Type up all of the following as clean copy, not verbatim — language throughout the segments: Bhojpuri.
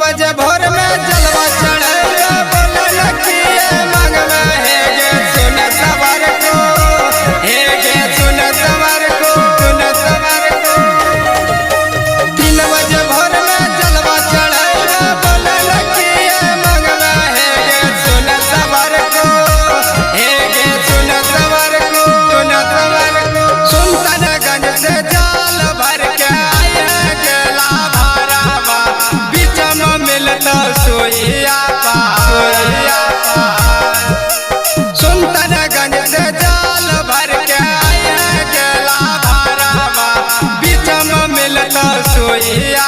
बजे भोर में जलवा चढ़े बोले लखिए मांग में हे गे सुन सवार को, हे गे सुन सवार को, सुन सवार को। 3 बजे भोर में जलवा चढ़े बोले लखिए मांग में हे गे सुन सवार को, हे गे सुन सवार को, सुन सवार को। सुल्तानगंज से जाल भर के आए गेला भरावा बीच में मिलता सोइया सुल्तानगंज से जाल भर के आए गेला भरावा बीच में मिलता सोइया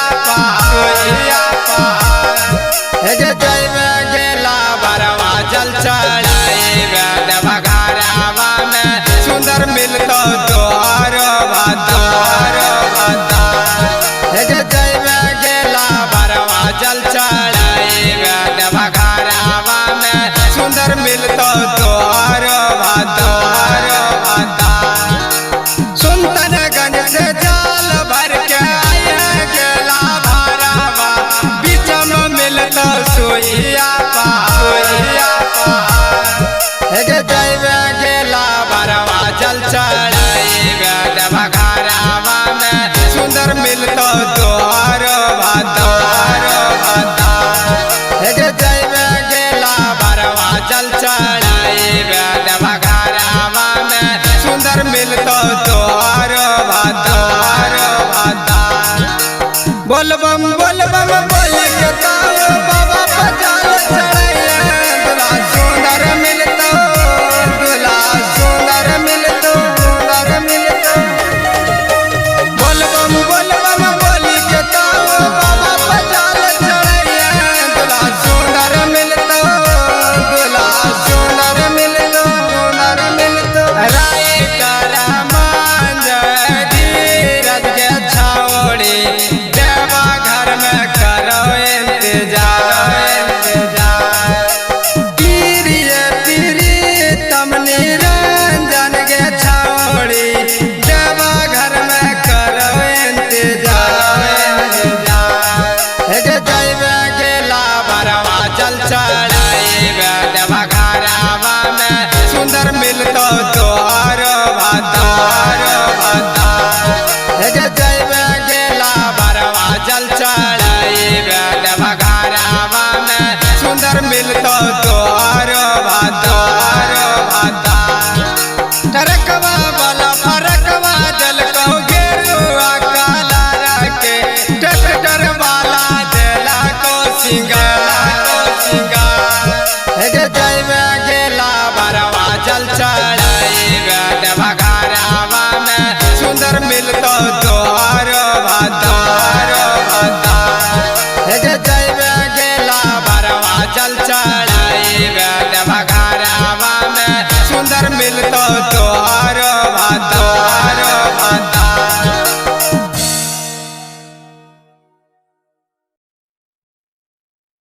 जैवे गेला भरवा जल चढ़ाए देवा घरावा में सुंदर मिलता तोहर भातार जैवे गेला भरवा जल चढ़ाए देवा घरावा में सुंदर मिलता तोहर भातार सुल्तानगंज से जाल भर के आए गेला भरावा बीच में मिलता सोइया जैवे गेला भरवा जल चढ़ाए देवा घरावा में सुंदर मिलता तोहर भातार जैवे गेला भरवा जल चढ़ाए देवा घरावा में सुंदर मिलता तोहर भातार बोलबम बोलबम बोल के ताओ बाबा पजाल चढ़ैया दूल्हा सुंदर मिलतो, दूल्हा सुंदर मिलतो, सुंदर मिलतो। बोलबम बोलबम बोल के ताओ बाबा पजाल चढ़ैया दूल्हा सुंदर मिलतो, दूल्हा सुंदर मिलतो, सुंदर मिलतो। राय करा मांझ धीरज के छावड़ी देवा घर में करो इंतजार प्रीतम निरंजन के छावड़ी देवा घर में करो इंतजार जैवे गेला भरवा जल चढ़ाए देवा घरावा में सुंदर मिलतो तोहर भातार जैवे गेला भरवा जल चढ़ाए देवा घरावा में सुंदर मिलतो तोहर भातार